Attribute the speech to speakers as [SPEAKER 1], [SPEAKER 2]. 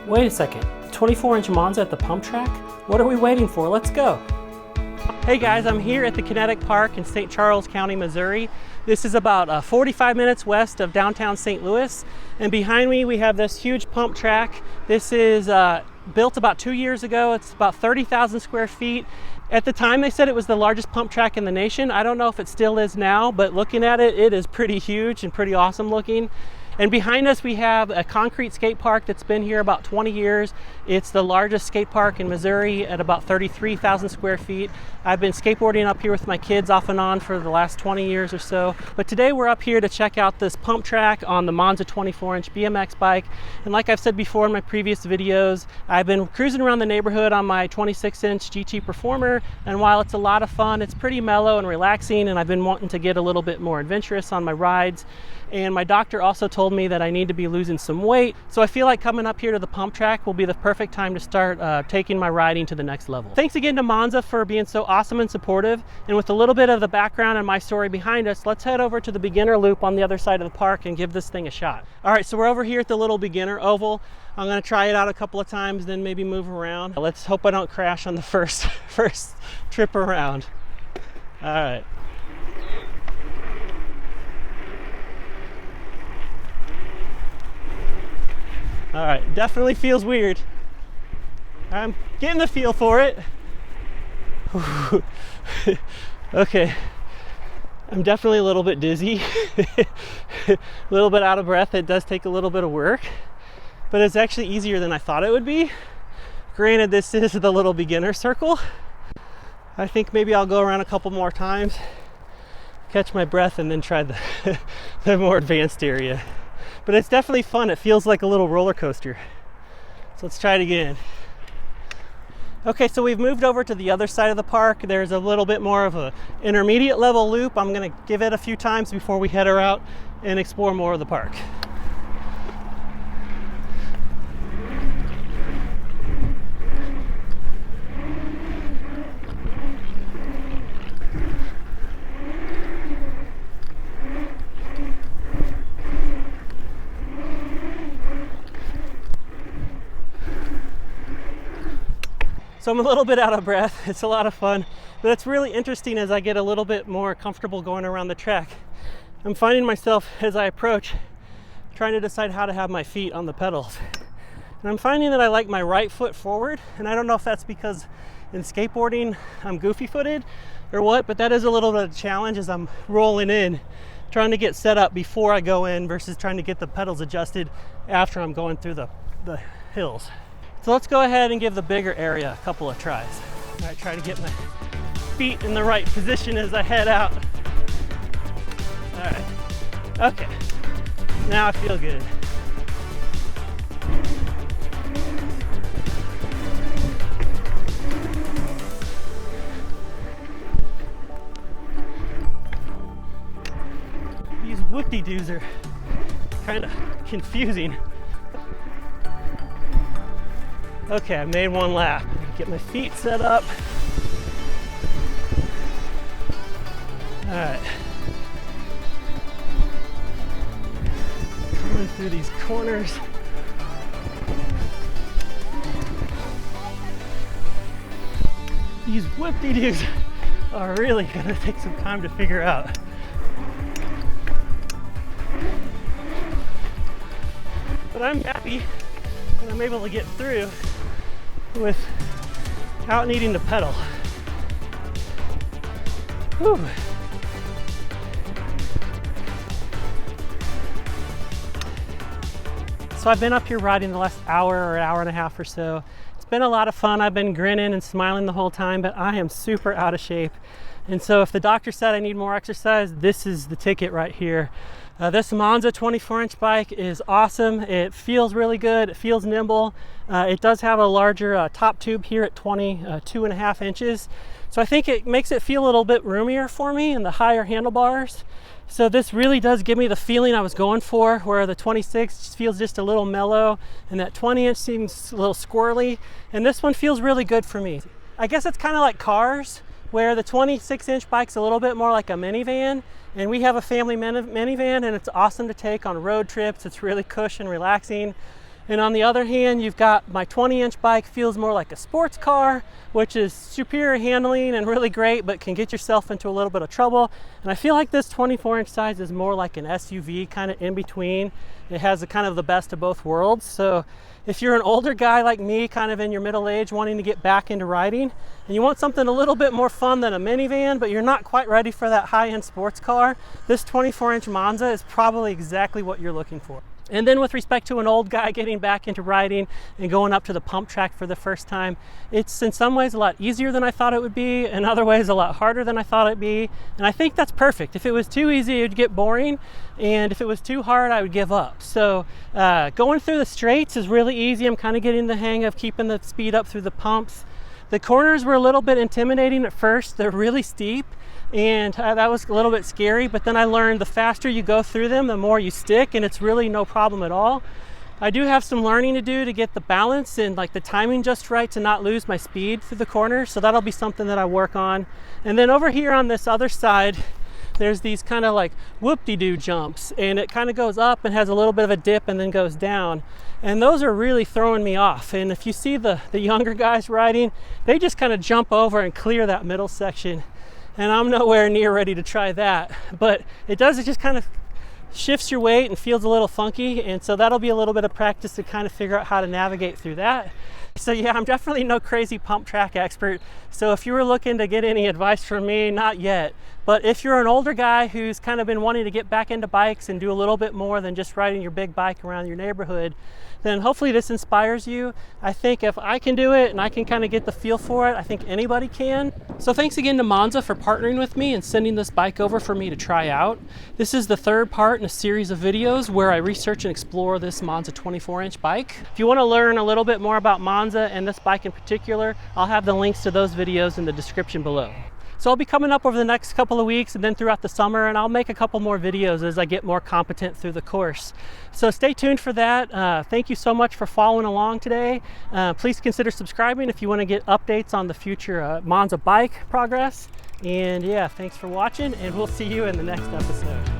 [SPEAKER 1] Wait a second, the 24-inch Monza at the pump track? What are we waiting for? Let's go. Hey guys, I'm here at the Kinetic Park in St. Charles County, Missouri. This is about 45 minutes west of downtown St. Louis. And behind me, we have this huge pump track. This is built about 2 years ago. It's about 30,000 square feet. At the time, they said it was the largest pump track in the nation. I don't know if it still is now, but looking at it, it is pretty huge and pretty awesome looking. And behind us, we have a concrete skate park that's been here about 20 years. It's the largest skate park in Missouri at about 33,000 square feet. I've been skateboarding up here with my kids off and on for the last 20 years or so. But today we're up here to check out this pump track on the Monza 24-inch BMX bike. And like I've said before in my previous videos, I've been cruising around the neighborhood on my 26-inch GT Performer. And while it's a lot of fun, it's pretty mellow and relaxing. And I've been wanting to get a little bit more adventurous on my rides. And my doctor also told me that I need to be losing some weight. So I feel like coming up here to the pump track will be the perfect time to start taking my riding to the next level. Thanks again to Monza for being so awesome and supportive. And with a little bit of the background and my story behind us, let's head over to the beginner loop on the other side of the park and give this thing a shot. All right, so we're over here at the little beginner oval. I'm gonna try it out a couple of times, then maybe move around. Let's hope I don't crash on the first trip around. All right. All right, definitely feels weird. I'm getting the feel for it. Okay, I'm definitely a little bit dizzy, a little bit out of breath. It does take a little bit of work, but it's actually easier than I thought it would be. Granted, this is the little beginner circle. I think maybe I'll go around a couple more times, catch my breath, and then try the more advanced area. But it's definitely fun. It feels like a little roller coaster. So let's try it again. Okay, so we've moved over to the other side of the park. There's a little bit more of an intermediate level loop. I'm gonna give it a few times before we head her out and explore more of the park. So I'm a little bit out of breath. It's a lot of fun, but it's really interesting as I get a little bit more comfortable going around the track. I'm finding myself as I approach trying to decide how to have my feet on the pedals. And I'm finding that I like my right foot forward, and I don't know if that's because in skateboarding I'm goofy footed or what, but that is a little bit of a challenge as I'm rolling in, trying to get set up before I go in versus trying to get the pedals adjusted after I'm going through the hills. So let's go ahead and give the bigger area a couple of tries. All right, try to get my feet in the right position as I head out. All right, okay, now I feel good. These whoop-de-doos are kind of confusing. Okay, I made one lap. Get my feet set up. All right. Coming through these corners. These whoop-de-doos are really gonna take some time to figure out. But I'm happy that I'm able to get through without needing to pedal. Whew. So I've been up here riding the last hour or hour and a half or so. It's been a lot of fun. I've been grinning and smiling the whole time, but I am super out of shape. And so if the doctor said I need more exercise, this is the ticket right here. This Monza 24-inch bike is awesome. It feels really good. It feels nimble. It does have a larger top tube here at 22.5 inches. So I think it makes it feel a little bit roomier for me and the higher handlebars. So this really does give me the feeling I was going for, where the 26 feels just a little mellow and that 20-inch seems a little squirrely. And this one feels really good for me. I guess it's kind of like cars, where the 26-inch bike's a little bit more like a minivan, and we have a family minivan, and it's awesome to take on road trips. It's really cush and relaxing. And on the other hand, you've got my 20-inch bike, feels more like a sports car, which is superior handling and really great, but can get yourself into a little bit of trouble. And I feel like this 24-inch size is more like an SUV, kind of in between. It has a kind of the best of both worlds. So if you're an older guy like me, kind of in your middle age, wanting to get back into riding, and you want something a little bit more fun than a minivan, but you're not quite ready for that high-end sports car, this 24-inch Monza is probably exactly what you're looking for. And then with respect to an old guy getting back into riding and going up to the pump track for the first time, it's in some ways a lot easier than I thought it would be, in other ways a lot harder than I thought it'd be. And I think that's perfect. If it was too easy, it'd get boring. And if it was too hard, I would give up. So going through the straights is really easy. I'm kind of getting the hang of keeping the speed up through the pumps. The corners were a little bit intimidating at first. They're really steep. And that was a little bit scary, but then I learned the faster you go through them, the more you stick, and it's really no problem at all. I do have some learning to do to get the balance and like the timing just right to not lose my speed through the corners, so that'll be something that I work on. And then over here on this other side, there's these kind of like whoop-de-doo jumps, and it kind of goes up and has a little bit of a dip and then goes down. And those are really throwing me off. And if you see the younger guys riding, they just kind of jump over and clear that middle section. And I'm nowhere near ready to try that. But it just kind of shifts your weight and feels a little funky. And so that'll be a little bit of practice to kind of figure out how to navigate through that. So yeah, I'm definitely no crazy pump track expert. So if you were looking to get any advice from me, not yet. But if you're an older guy who's kind of been wanting to get back into bikes and do a little bit more than just riding your big bike around your neighborhood, then hopefully this inspires you. I think if I can do it and I can kind of get the feel for it, I think anybody can. So thanks again to Monza for partnering with me and sending this bike over for me to try out. This is the third part in a series of videos where I research and explore this Monza 24-inch bike. If you want to learn a little bit more about Monza and this bike in particular, I'll have the links to those videos in the description below. So I'll be coming up over the next couple of weeks and then throughout the summer, and I'll make a couple more videos as I get more competent through the course. So stay tuned for that. Thank you so much for following along today. Please consider subscribing if you want to get updates on the future Monza bike progress. And yeah, thanks for watching, and we'll see you in the next episode.